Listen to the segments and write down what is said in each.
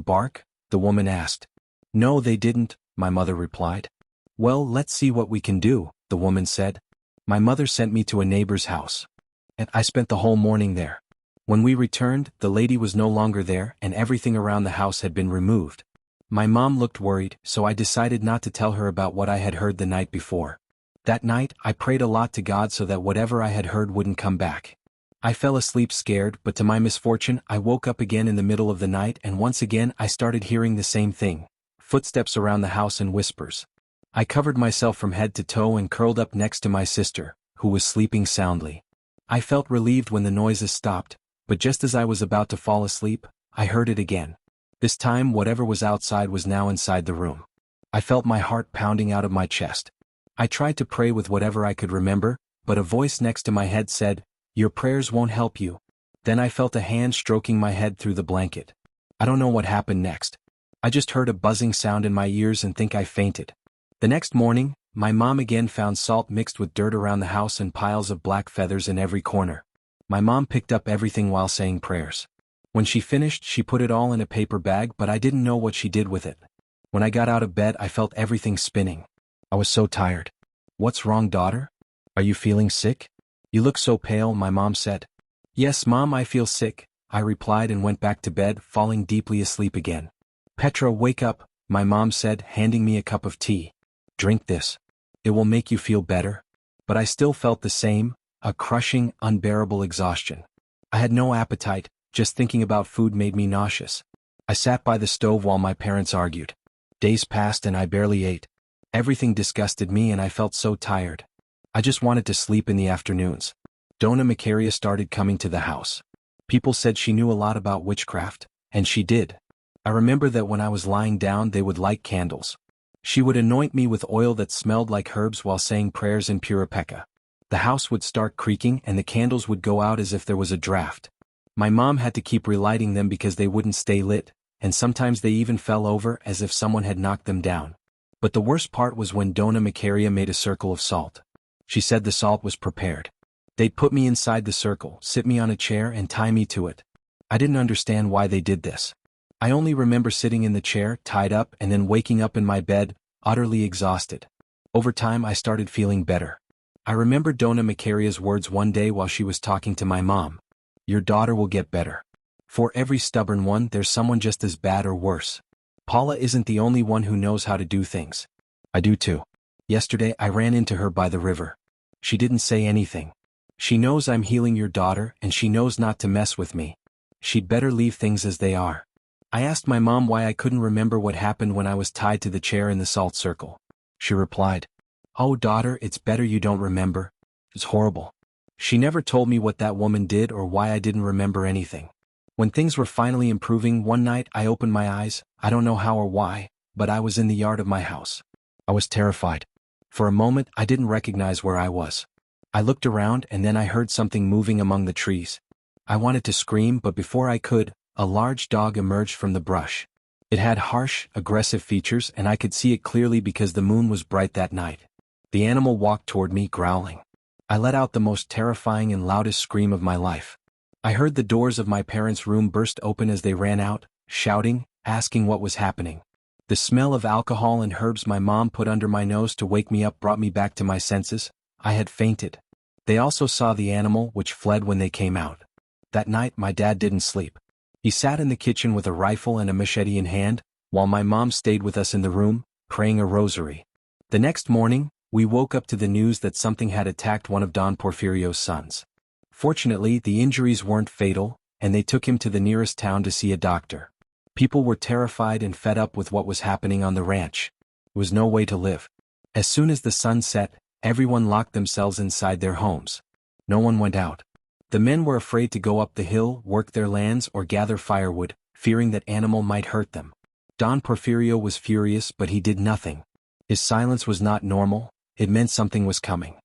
anything bark?" the woman asked. "No, they didn't," my mother replied. "Well, let's see what we can do," the woman said. My mother sent me to a neighbor's house. And I spent the whole morning there. When we returned, the lady was no longer there and everything around the house had been removed. My mom looked worried, so I decided not to tell her about what I had heard the night before. That night, I prayed a lot to God so that whatever I had heard wouldn't come back. I fell asleep scared, but to my misfortune, I woke up again in the middle of the night and once again I started hearing the same thing. Footsteps around the house and whispers. I covered myself from head to toe and curled up next to my sister, who was sleeping soundly. I felt relieved when the noises stopped, but just as I was about to fall asleep, I heard it again. This time whatever was outside was now inside the room. I felt my heart pounding out of my chest. I tried to pray with whatever I could remember, but a voice next to my head said, "Your prayers won't help you." Then I felt a hand stroking my head through the blanket. I don't know what happened next. I just heard a buzzing sound in my ears and think I fainted. The next morning, my mom again found salt mixed with dirt around the house and piles of black feathers in every corner. My mom picked up everything while saying prayers. When she finished, she put it all in a paper bag, but I didn't know what she did with it. When I got out of bed, I felt everything spinning. I was so tired. "What's wrong, daughter? Are you feeling sick? You look so pale," my mom said. "Yes, Mom, I feel sick," I replied and went back to bed, falling deeply asleep again. "Petra, wake up," my mom said, handing me a cup of tea. "Drink this. It will make you feel better." But I still felt the same, a crushing, unbearable exhaustion. I had no appetite, just thinking about food made me nauseous. I sat by the stove while my parents argued. Days passed and I barely ate. Everything disgusted me and I felt so tired. I just wanted to sleep in the afternoons. Donna Macaria started coming to the house. People said she knew a lot about witchcraft, and she did. I remember that when I was lying down they would light candles. She would anoint me with oil that smelled like herbs while saying prayers in Puripeka. The house would start creaking and the candles would go out as if there was a draft. My mom had to keep relighting them because they wouldn't stay lit, and sometimes they even fell over as if someone had knocked them down. But the worst part was when Donna Macaria made a circle of salt. She said the salt was prepared. They'd put me inside the circle, sit me on a chair and tie me to it. I didn't understand why they did this. I only remember sitting in the chair, tied up, and then waking up in my bed, utterly exhausted. Over time I started feeling better. I remember Donna Macaria's words one day while she was talking to my mom. "Your daughter will get better. For every stubborn one there's someone just as bad or worse. Paula isn't the only one who knows how to do things. I do too. Yesterday I ran into her by the river. She didn't say anything. She knows I'm healing your daughter and she knows not to mess with me. She'd better leave things as they are." I asked my mom why I couldn't remember what happened when I was tied to the chair in the salt circle. She replied, "Oh daughter, it's better you don't remember. It's horrible." She never told me what that woman did or why I didn't remember anything. When things were finally improving, one night I opened my eyes, I don't know how or why, but I was in the yard of my house. I was terrified. For a moment I didn't recognize where I was. I looked around and then I heard something moving among the trees. I wanted to scream, but before I could, a large dog emerged from the brush. It had harsh, aggressive features and I could see it clearly because the moon was bright that night. The animal walked toward me, growling. I let out the most terrifying and loudest scream of my life. I heard the doors of my parents' room burst open as they ran out, shouting, asking what was happening. The smell of alcohol and herbs my mom put under my nose to wake me up brought me back to my senses. I had fainted. They also saw the animal, which fled when they came out. That night my dad didn't sleep. He sat in the kitchen with a rifle and a machete in hand, while my mom stayed with us in the room, praying a rosary. The next morning, we woke up to the news that something had attacked one of Don Porfirio's sons. Fortunately, the injuries weren't fatal, and they took him to the nearest town to see a doctor. People were terrified and fed up with what was happening on the ranch. There was no way to live. As soon as the sun set, everyone locked themselves inside their homes. No one went out. The men were afraid to go up the hill, work their lands, or gather firewood, fearing that animal might hurt them. Don Porfirio was furious, but he did nothing. His silence was not normal, it meant something was coming.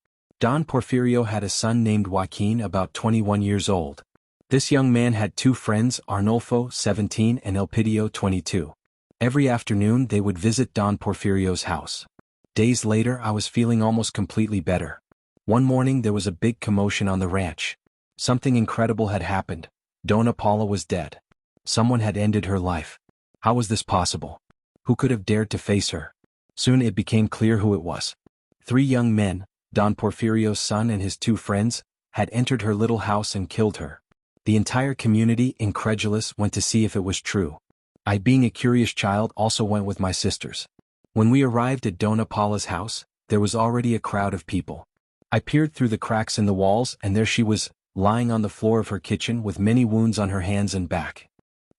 Don Porfirio had a son named Joaquin, about 21 years old. This young man had two friends, Arnolfo, 17, and Elpidio, 22. Every afternoon they would visit Don Porfirio's house. Days later I was feeling almost completely better. One morning there was a big commotion on the ranch. Something incredible had happened. Dona Paula was dead. Someone had ended her life. How was this possible? Who could have dared to face her? Soon it became clear who it was. 3 young men, Don Porfirio's son and his 2 friends, had entered her little house and killed her. The entire community, incredulous, went to see if it was true. I, being a curious child, also went with my sisters. When we arrived at Dona Paula's house, there was already a crowd of people. I peered through the cracks in the walls, and there she was, lying on the floor of her kitchen with many wounds on her hands and back.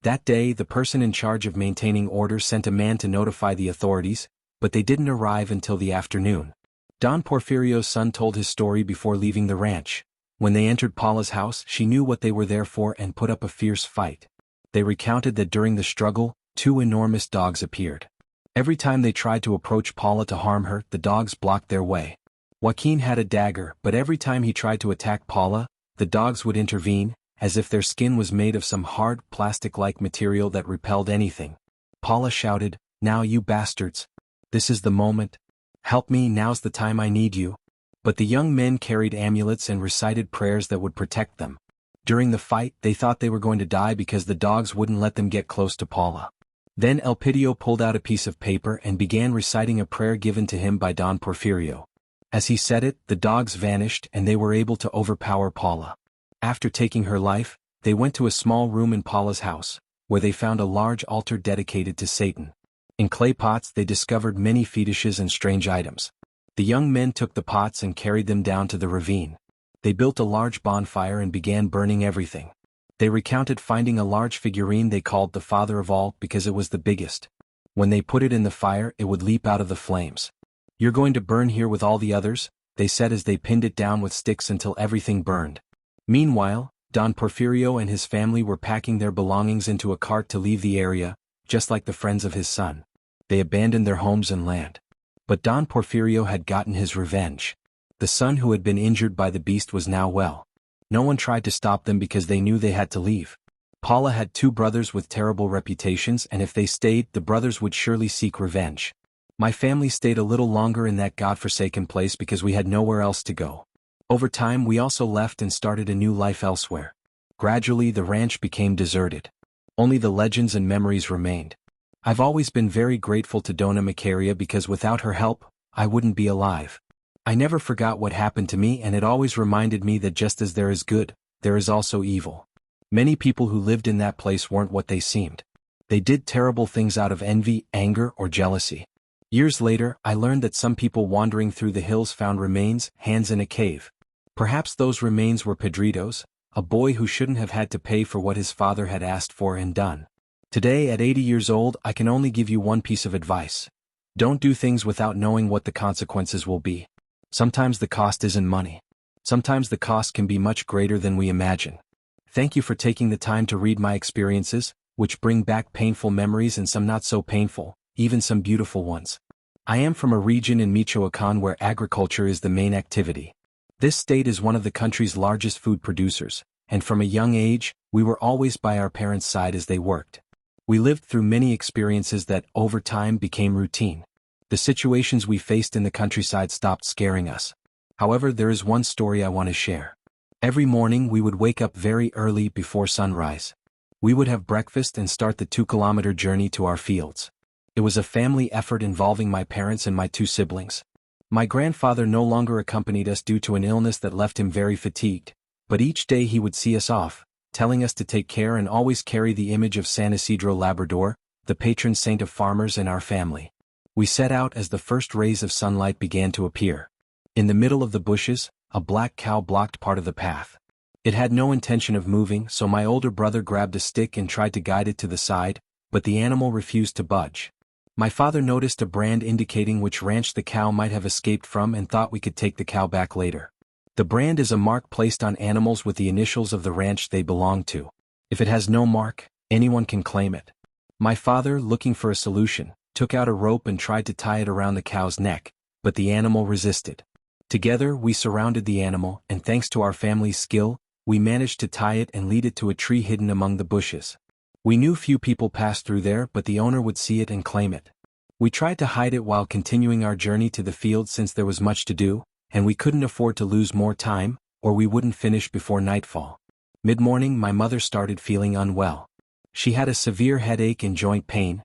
That day, the person in charge of maintaining order sent a man to notify the authorities, but they didn't arrive until the afternoon. Don Porfirio's son told his story before leaving the ranch. When they entered Paula's house, she knew what they were there for and put up a fierce fight. They recounted that during the struggle, 2 enormous dogs appeared. Every time they tried to approach Paula to harm her, the dogs blocked their way. Joaquin had a dagger, but every time he tried to attack Paula, the dogs would intervene, as if their skin was made of some hard, plastic-like material that repelled anything. Paula shouted, "Now you bastards! This is the moment. Help me, now's the time, I need you." But the young men carried amulets and recited prayers that would protect them. During the fight, they thought they were going to die because the dogs wouldn't let them get close to Paula. Then Elpidio pulled out a piece of paper and began reciting a prayer given to him by Don Porfirio. As he said it, the dogs vanished and they were able to overpower Paula. After taking her life, they went to a small room in Paula's house, where they found a large altar dedicated to Satan. In clay pots they discovered many fetishes and strange items. The young men took the pots and carried them down to the ravine. They built a large bonfire and began burning everything. They recounted finding a large figurine they called the Father of All because it was the biggest. When they put it in the fire, it would leap out of the flames. "You're going to burn here with all the others," they said as they pinned it down with sticks until everything burned. Meanwhile, Don Porfirio and his family were packing their belongings into a cart to leave the area, just like the friends of his son. They abandoned their homes and land. But Don Porfirio had gotten his revenge. The son who had been injured by the beast was now well. No one tried to stop them because they knew they had to leave. Paula had 2 brothers with terrible reputations, and if they stayed, the brothers would surely seek revenge. My family stayed a little longer in that godforsaken place because we had nowhere else to go. Over time we also left and started a new life elsewhere. Gradually the ranch became deserted. Only the legends and memories remained. I've always been very grateful to Dona Macaria because without her help, I wouldn't be alive. I never forgot what happened to me, and it always reminded me that just as there is good, there is also evil. Many people who lived in that place weren't what they seemed. They did terrible things out of envy, anger, or jealousy. Years later, I learned that some people wandering through the hills found remains, hands in a cave. Perhaps those remains were Pedrito's, a boy who shouldn't have had to pay for what his father had asked for and done. Today, at 80 years old, I can only give you one piece of advice. Don't do things without knowing what the consequences will be. Sometimes the cost isn't money. Sometimes the cost can be much greater than we imagine. Thank you for taking the time to read my experiences, which bring back painful memories and some not so painful, even some beautiful ones. I am from a region in Michoacán where agriculture is the main activity. This state is one of the country's largest food producers, and from a young age, we were always by our parents' side as they worked. We lived through many experiences that, over time, became routine. The situations we faced in the countryside stopped scaring us. However, there is one story I want to share. Every morning we would wake up very early before sunrise. We would have breakfast and start the 2-kilometer journey to our fields. It was a family effort involving my parents and my 2 siblings. My grandfather no longer accompanied us due to an illness that left him very fatigued, but each day he would see us off, telling us to take care and always carry the image of San Isidro Labrador, the patron saint of farmers and our family. We set out as the first rays of sunlight began to appear. In the middle of the bushes, a black cow blocked part of the path. It had no intention of moving, so my older brother grabbed a stick and tried to guide it to the side, but the animal refused to budge. My father noticed a brand indicating which ranch the cow might have escaped from and thought we could take the cow back later. The brand is a mark placed on animals with the initials of the ranch they belong to. If it has no mark, anyone can claim it. My father, looking for a solution, took out a rope and tried to tie it around the cow's neck, but the animal resisted. Together we surrounded the animal, and thanks to our family's skill, we managed to tie it and lead it to a tree hidden among the bushes. We knew few people passed through there, but the owner would see it and claim it. We tried to hide it while continuing our journey to the field since there was much to do, and we couldn't afford to lose more time, or we wouldn't finish before nightfall. Mid-morning my mother started feeling unwell. She had a severe headache and joint pain,